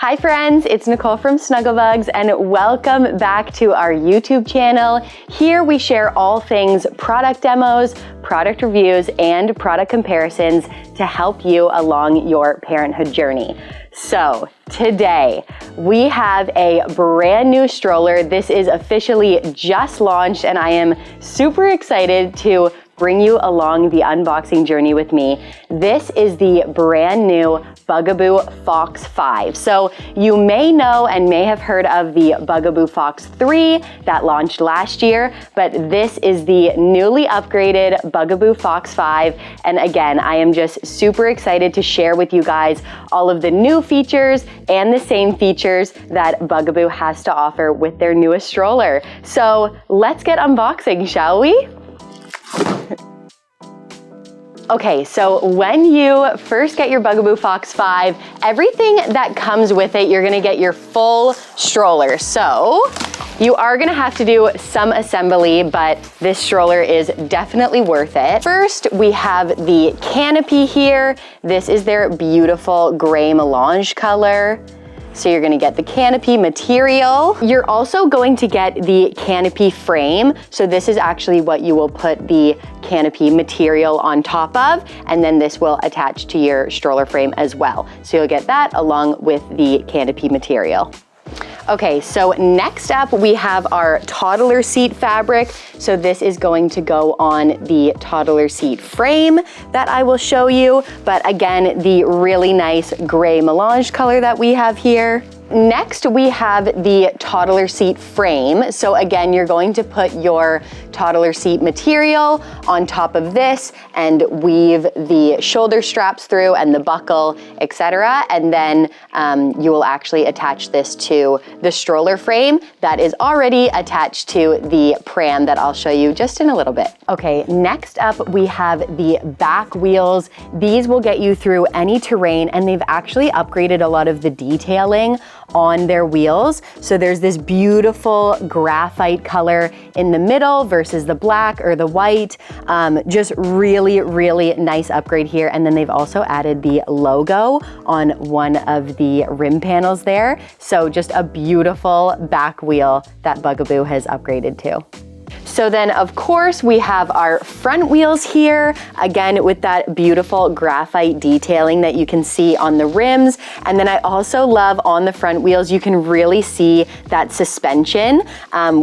Hi friends, it's Nicole from Snuggle Bugz and welcome back to our YouTube channel. Here we share all things product demos, product reviews, and product comparisons to help you along your parenthood journey. So today we have a brand new stroller. This is officially just launched and I am super excited to bring you along the unboxing journey with me. This is the brand new Bugaboo Fox 5. So you may know and may have heard of the Bugaboo Fox 3 that launched last year, but this is the newly upgraded Bugaboo Fox 5. And again, I am just super excited to share with you guys all of the new features and the same features that Bugaboo has to offer with their newest stroller. So let's get unboxing, shall we? Okay, so when you first get your Bugaboo Fox 5, everything that comes with it, you're gonna get your full stroller. So you are gonna have to do some assembly, but this stroller is definitely worth it. First, we have the Canopy here. This is their beautiful gray melange color. So you're gonna get the Canopy material. You're also going to get the Canopy frame. So this is actually what you will put the Canopy material on top of, and then this will attach to your stroller frame as well. So you'll get that along with the Canopy material. Okay, so next up we have our toddler seat fabric. So this is going to go on the toddler seat frame that I will show you. But again, the really nice gray melange color that we have here. Next, we have the toddler seat frame. So again, you're going to put your toddler seat material on top of this and weave the shoulder straps through and the buckle, etc. And then you will actually attach this to the stroller frame that is already attached to the pram that I'll show you just in a little bit. Okay, next up we have the back wheels. These will get you through any terrain and they've actually upgraded a lot of the detailing on their wheels. So there's this beautiful graphite color in the middle versus the black or the white. Just really, really nice upgrade here. And then they've also added the logo on one of the rim panels there. So just a beautiful back wheel that Bugaboo has upgraded to. So then of course we have our front wheels here, again with that beautiful graphite detailing that you can see on the rims. And then I also love on the front wheels, you can really see that suspension,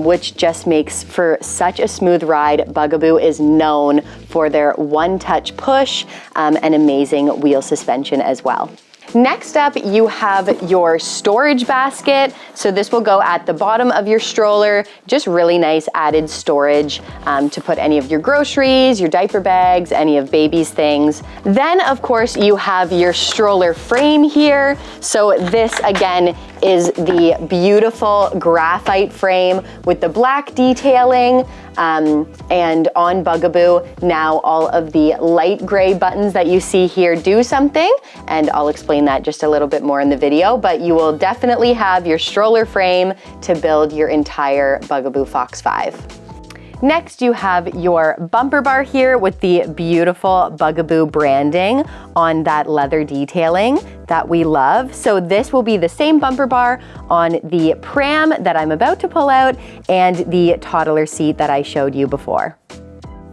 which just makes for such a smooth ride. Bugaboo is known for their one-touch push and amazing wheel suspension as well. Next up, you have your storage basket. So this will go at the bottom of your stroller, just really nice added storage to put any of your groceries, your diaper bags, any of baby's things. Then of course you have your stroller frame here. So this again is the beautiful graphite frame with the black detailing. And on Bugaboo, now all of the light gray buttons that you see here do something, and I'll explain that just a little bit more in the video, but you will definitely have your stroller frame to build your entire Bugaboo Fox 5. Next, you have your bumper bar here with the beautiful Bugaboo branding on that leather detailing that we love. So this will be the same bumper bar on the pram that I'm about to pull out and the toddler seat that I showed you before.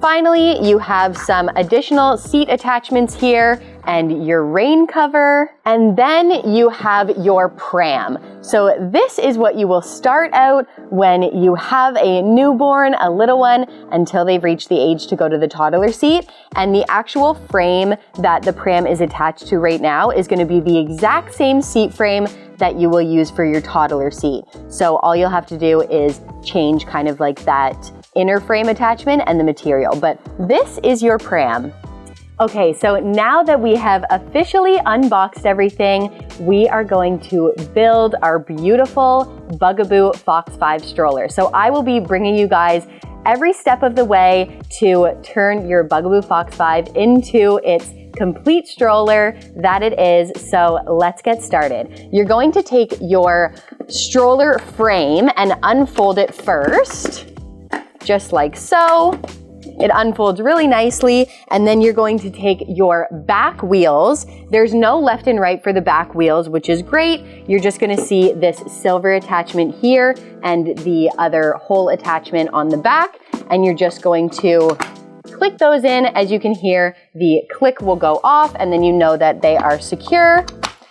Finally, you have some additional seat attachments here and your rain cover, and then you have your pram. So this is what you will start out when you have a newborn, a little one, until they've reached the age to go to the toddler seat. And the actual frame that the pram is attached to right now is going to be the exact same seat frame that you will use for your toddler seat. So all you'll have to do is change kind of like that inner frame attachment and the material, but this is your pram. Okay, so now that we have officially unboxed everything, we are going to build our beautiful Bugaboo Fox 5 stroller. So I will be bringing you guys every step of the way to turn your Bugaboo Fox 5 into its complete stroller that it is. So let's get started. You're going to take your stroller frame and unfold it first, just like so. It unfolds really nicely, and then you're going to take your back wheels. There's no left and right for the back wheels, which is great. You're just gonna see this silver attachment here and the other hole attachment on the back, and you're just going to click those in. As you can hear, the click will go off, and then you know that they are secure.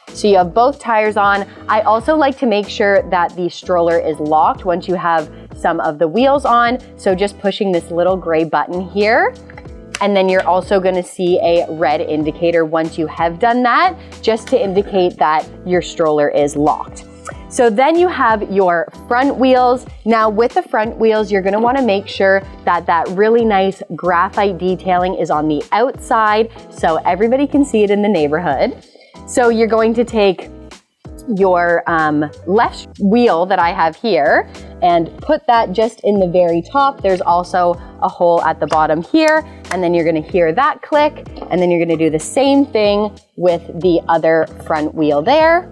So you have both tires on. I also like to make sure that the stroller is locked once you have some of the wheels on. So just pushing this little gray button here. And then you're also gonna see a red indicator once you have done that, just to indicate that your stroller is locked. So then you have your front wheels. Now with the front wheels, you're gonna wanna make sure that that really nice graphite detailing is on the outside so everybody can see it in the neighborhood. So you're going to take your left wheel that I have here and put that just in the very top. There's also a hole at the bottom here, and then you're gonna hear that click, and then you're gonna do the same thing with the other front wheel there.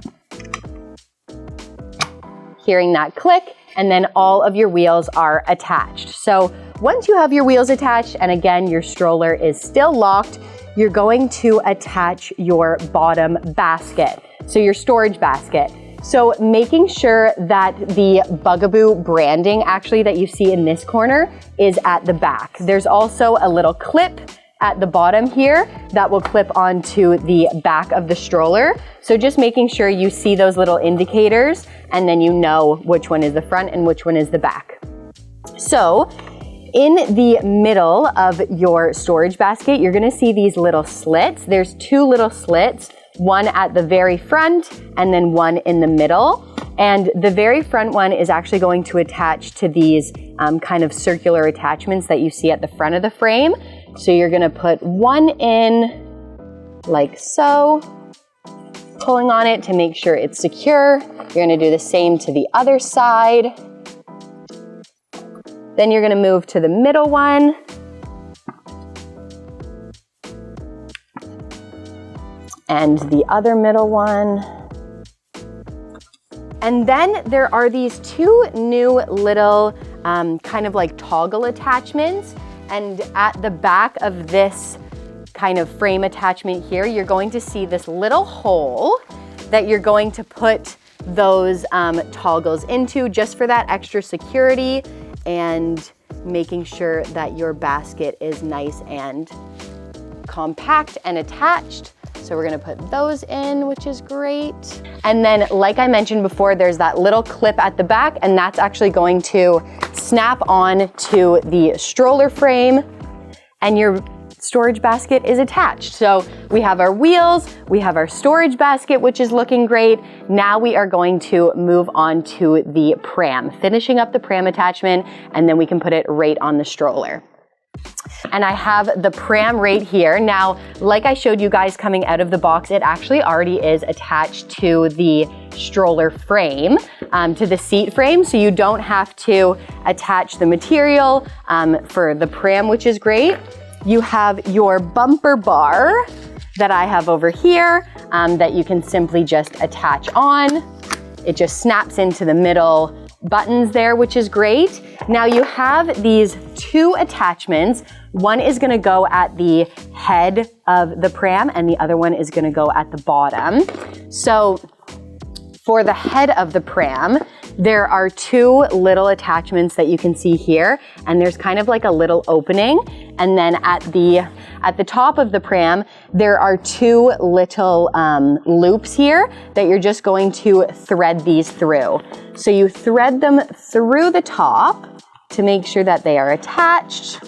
Hearing that click, and then all of your wheels are attached. So once you have your wheels attached, and again, your stroller is still locked, you're going to attach your bottom basket, so your storage basket. So making sure that the Bugaboo branding actually that you see in this corner is at the back. There's also a little clip at the bottom here that will clip onto the back of the stroller. So just making sure you see those little indicators, and then you know which one is the front and which one is the back. So in the middle of your storage basket, you're gonna see these little slits. There's two little slits, one at the very front and then one in the middle. And the very front one is actually going to attach to these kind of circular attachments that you see at the front of the frame. So you're gonna put one in like so, pulling on it to make sure it's secure. You're gonna do the same to the other side. Then you're gonna move to the middle one. And the other middle one. And then there are these two new little kind of like toggle attachments. And at the back of this kind of frame attachment here, you're going to see this little hole that you're going to put those toggles into just for that extra security and making sure that your basket is nice and compact and attached. So we're gonna put those in, which is great. And then, like I mentioned before, there's that little clip at the back, and that's actually going to snap on to the stroller frame, and your storage basket is attached. So we have our wheels, we have our storage basket, which is looking great. Now we are going to move on to the pram, finishing up the pram attachment, and then we can put it right on the stroller. And I have the pram right here. Now, like I showed you guys coming out of the box, it actually already is attached to the stroller frame, to the seat frame, so you don't have to attach the material for the pram, which is great. You have your bumper bar that I have over here that you can simply just attach on. It just snaps into the middle buttons there, which is great. Now you have these two attachments. One is gonna go at the head of the pram and the other one is gonna go at the bottom. So for the head of the pram, there are two little attachments that you can see here, and there's kind of like a little opening. And then at the top of the pram, there are two little loops here that you're just going to thread these through. So you thread them through the top to make sure that they are attached.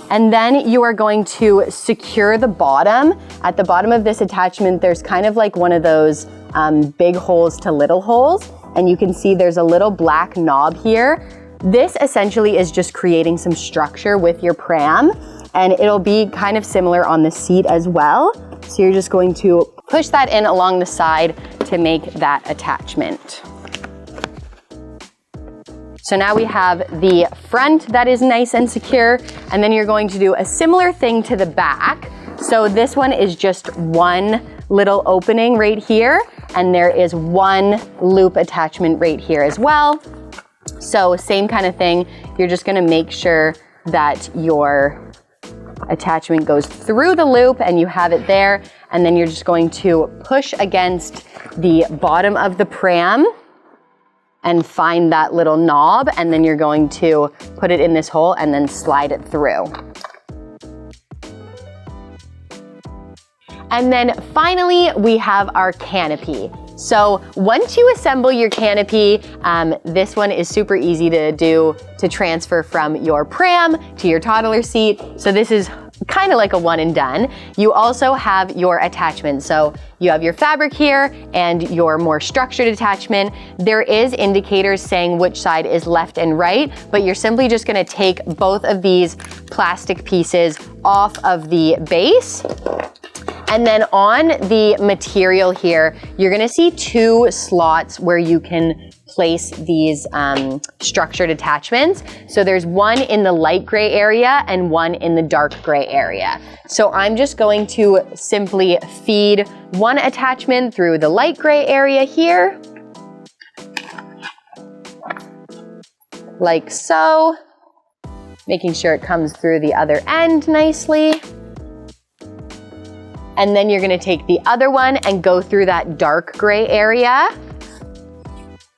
And then you are going to secure the bottom. At the bottom of this attachment, there's kind of like one of those big holes to little holes. And you can see there's a little black knob here. This essentially is just creating some structure with your pram, and it'll be kind of similar on the seat as well. So you're just going to push that in along the side to make that attachment. So now we have the front that is nice and secure, and then you're going to do a similar thing to the back. So this one is just one little opening right here, and there is one loop attachment right here as well. So same kind of thing, you're just gonna make sure that your attachment goes through the loop and you have it there, and then you're just going to push against the bottom of the pram and find that little knob, and then you're going to put it in this hole and then slide it through. And then finally, we have our canopy. So once you assemble your canopy, this one is super easy to do to transfer from your pram to your toddler seat. So this is kind of like a one and done. You also have your attachment. So you have your fabric here and your more structured attachment. There is indicators saying which side is left and right, but you're simply just gonna take both of these plastic pieces off of the base. And then on the material here, you're gonna see two slots where you can place these structured attachments. So there's one in the light gray area and one in the dark gray area. So I'm just going to simply feed one attachment through the light gray area here, like so, making sure it comes through the other end nicely. And then you're gonna take the other one and go through that dark gray area.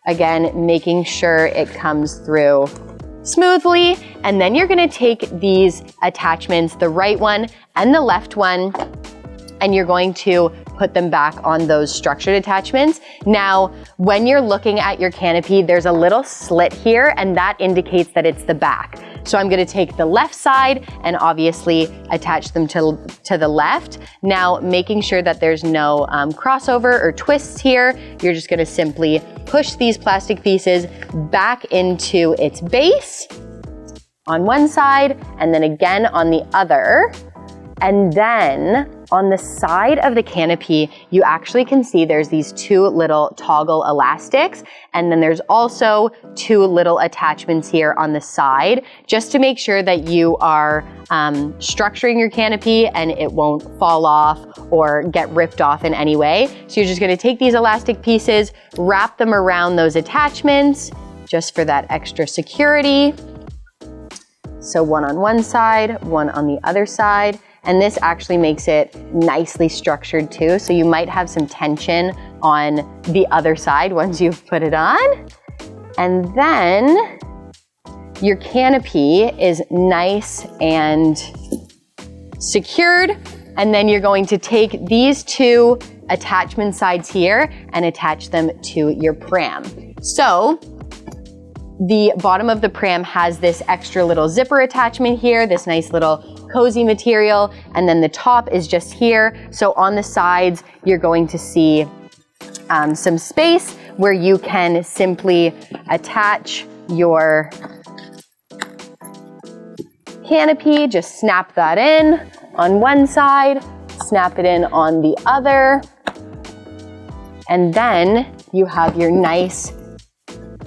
Again, making sure it comes through smoothly. And then you're gonna take these attachments, the right one and the left one, and you're going to put them back on those structured attachments. Now, when you're looking at your canopy, there's a little slit here, and that indicates that it's the back. So I'm gonna take the left side and obviously attach them to the left. Now, making sure that there's no crossover or twists here, you're just gonna simply push these plastic pieces back into its base on one side and then again on the other. And then on the side of the canopy, you actually can see there's these two little toggle elastics. And then there's also two little attachments here on the side, just to make sure that you are structuring your canopy and it won't fall off or get ripped off in any way. So you're just gonna take these elastic pieces, wrap them around those attachments, just for that extra security. So one on one side, one on the other side. And this actually makes it nicely structured too. So you might have some tension on the other side once you've put it on. And then your canopy is nice and secured. And then you're going to take these two attachment sides here and attach them to your pram. So the bottom of the pram has this extra little zipper attachment here, this nice little cozy material, and then the top is just here. So on the sides, you're going to see some space where you can simply attach your canopy, just snap that in on one side, snap it in on the other, and then you have your nice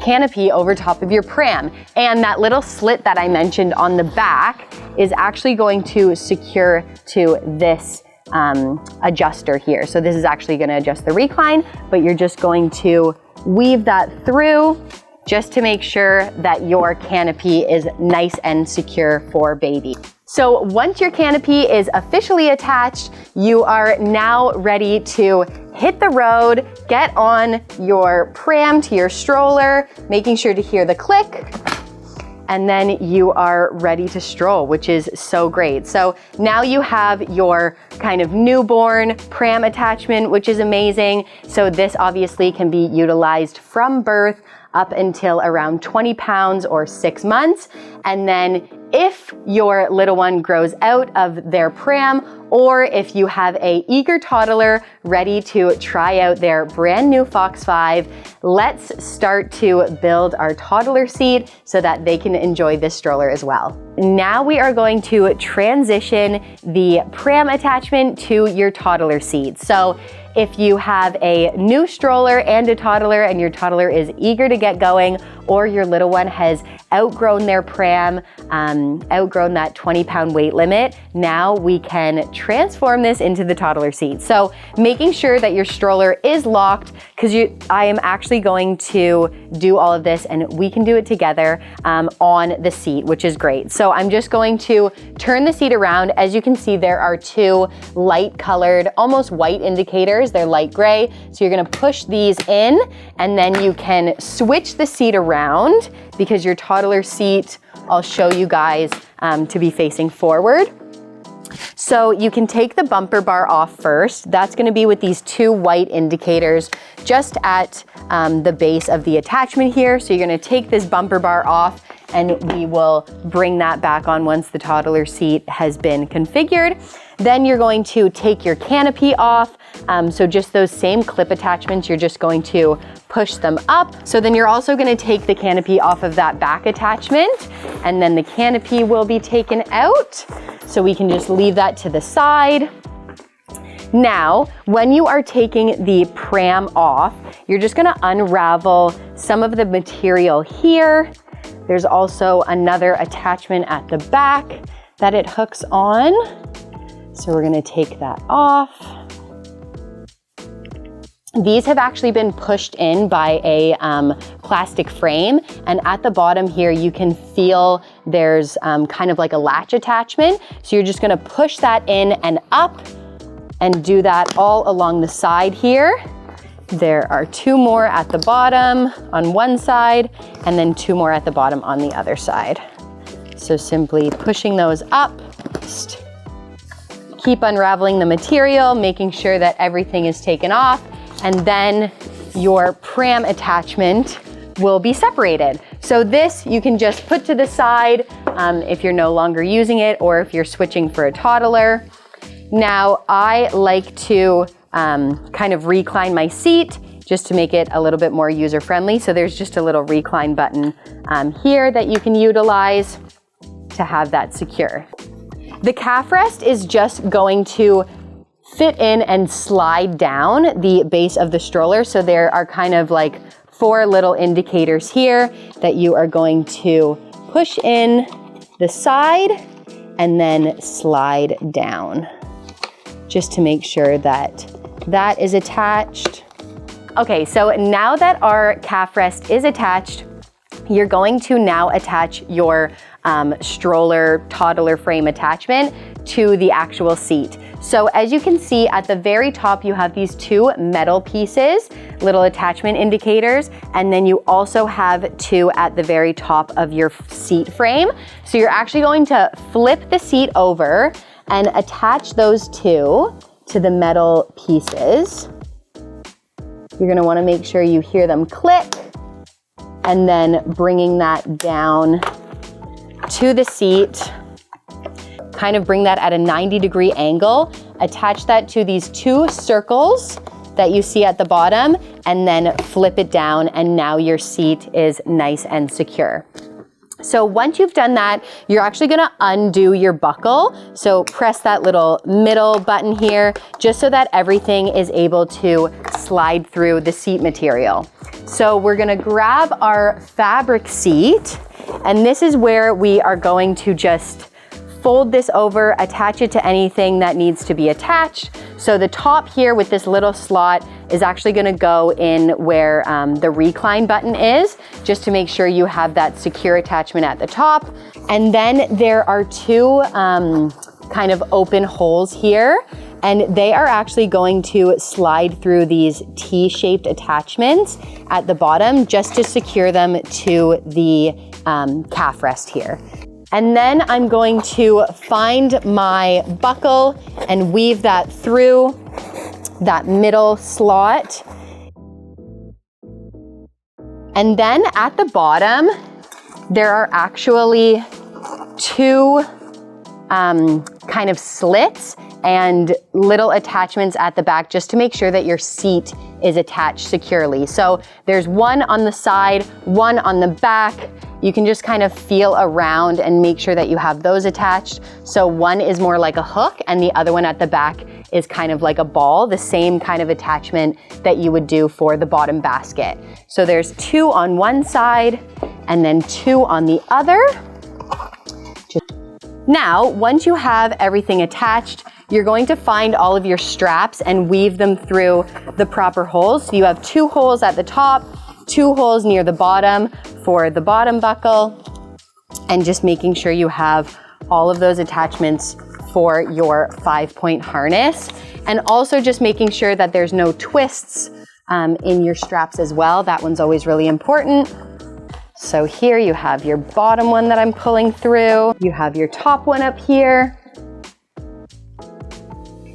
canopy over top of your pram. And that little slit that I mentioned on the back is actually going to secure to this adjuster here. So this is actually going to adjust the recline, but you're just going to weave that through just to make sure that your canopy is nice and secure for baby. So once your canopy is officially attached, you are now ready to hit the road, get on your pram to your stroller, making sure to hear the click, and then you are ready to stroll, which is so great. So now you have your kind of newborn pram attachment, which is amazing. So this obviously can be utilized from birth up until around 20 pounds or 6 months. And then if your little one grows out of their pram, or if you have a eager toddler ready to try out their brand new Fox 5, let's start to build our toddler seat so that they can enjoy this stroller as well. Now we are going to transition the pram attachment to your toddler seat. So if you have a new stroller and a toddler and your toddler is eager to get going, or your little one has outgrown their pram, outgrown that 20-pound weight limit, now we can transform this into the toddler seat. So making sure that your stroller is locked, because I am actually going to do all of this and we can do it together on the seat, which is great. So I'm just going to turn the seat around. As you can see, there are two light colored, almost white indicators. They're light gray. So you're gonna push these in and then you can switch the seat around, because your toddler seat, I'll show you guys, to be facing forward. So you can take the bumper bar off first. That's gonna be with these two white indicators just at the base of the attachment here. So you're gonna take this bumper bar off and we will bring that back on once the toddler seat has been configured. Then you're going to take your canopy off. So just those same clip attachments, you're just going to push them up. So then you're also gonna take the canopy off of that back attachment, and then the canopy will be taken out. So we can just leave that to the side. Now, when you are taking the pram off, you're just gonna unravel some of the material here. There's also another attachment at the back that it hooks on. So we're gonna take that off. These have actually been pushed in by a plastic frame, and at the bottom here you can feel there's kind of like a latch attachment. So you're just gonna push that in and up and do that all along the side here. There are two more at the bottom on one side and then two more at the bottom on the other side. So simply pushing those up, just keep unraveling the material, making sure that everything is taken off, and then your pram attachment will be separated. So this you can just put to the side if you're no longer using it or if you're switching for a toddler. Now I like to kind of recline my seat just to make it a little bit more user-friendly. So there's just a little recline button here that you can utilize to have that secure. The calf rest is just going to fit in and slide down the base of the stroller. So there are kind of like four little indicators here that you are going to push in the side and then slide down, just to make sure that that is attached. Okay, so now that our calf rest is attached, you're going to now attach your stroller toddler frame attachment to the actual seat. So as you can see at the very top, you have these two metal pieces, little attachment indicators, and then you also have two at the very top of your seat frame. So you're actually going to flip the seat over and attach those two to the metal pieces. You're gonna wanna make sure you hear them click, and then bringing that down to the seat, kind of bring that at a 90-degree angle, attach that to these two circles that you see at the bottom, and then flip it down, and now your seat is nice and secure. So once you've done that, you're actually gonna undo your buckle. So press that little middle button here, just so that everything is able to slide through the seat material. So we're gonna grab our fabric seat, and this is where we are going to just fold this over, attach it to anything that needs to be attached. So the top here with this little slot is actually gonna go in where the recline button is, just to make sure you have that secure attachment at the top. And then there are two kind of open holes here, and they are actually going to slide through these T-shaped attachments at the bottom, just to secure them to the calf rest here. And then I'm going to find my buckle and weave that through that middle slot. And then at the bottom, there are actually two kind of slits and little attachments at the back, just to make sure that your seat is attached securely. So there's one on the side, one on the back. you can just kind of feel around and make sure that you have those attached. So one is more like a hook and the other one at the back is kind of like a ball, the same kind of attachment that you would do for the bottom basket. So there's 2 on one side and then 2 on the other. Now, once you have everything attached, you're going to find all of your straps and weave them through the proper holes. So you have 2 holes at the top, 2 holes near the bottom for the bottom buckle, and just making sure you have all of those attachments for your 5-point harness. And also just making sure that there's no twists in your straps as well. That one's always really important. So here you have your bottom one that I'm pulling through. You have your top one up here.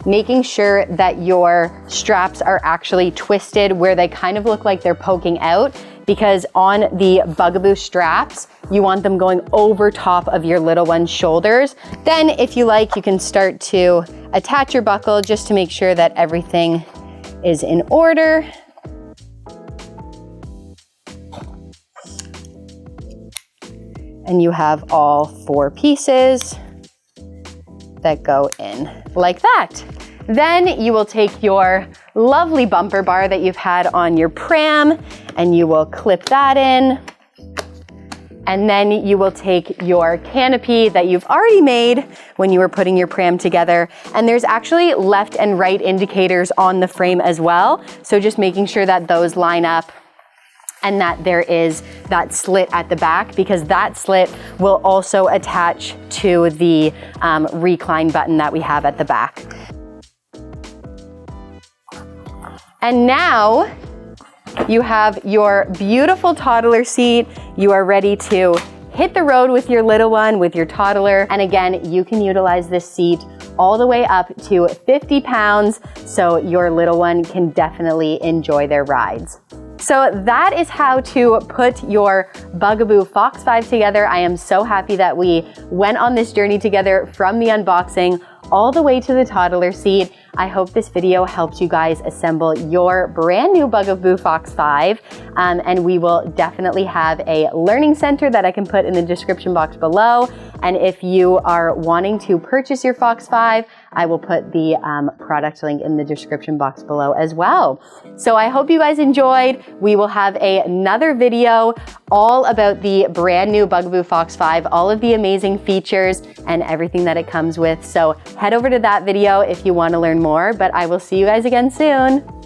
Making sure that your straps are actually twisted where they kind of look like they're poking out, because on the Bugaboo straps, you want them going over top of your little one's shoulders. Then if you like, you can start to attach your buckle just to make sure that everything is in order. And you have all 4 pieces that go in like that. Then you will take your lovely bumper bar that you've had on your pram and you will clip that in. And then you will take your canopy that you've already made when you were putting your pram together. And there's actually left and right indicators on the frame as well. So just making sure that those line up and that there is that slit at the back, because that slit will also attach to the recline button that we have at the back. And now you have your beautiful toddler seat. You are ready to hit the road with your little one, with your toddler. And again, you can utilize this seat all the way up to 50 pounds, so your little one can definitely enjoy their rides. So that is how to put your Bugaboo Fox 5 together. I am so happy that we went on this journey together from the unboxing all the way to the toddler seat. I hope this video helped you guys assemble your brand new Bugaboo Fox 5. And we will definitely have a learning center that I can put in the description box below. And if you are wanting to purchase your Fox 5, I will put the product link in the description box below as well. So I hope you guys enjoyed. We will have another video all about the brand new Bugaboo Fox 5, all of the amazing features and everything that it comes with. So head over to that video if you want to learn more, but I will see you guys again soon.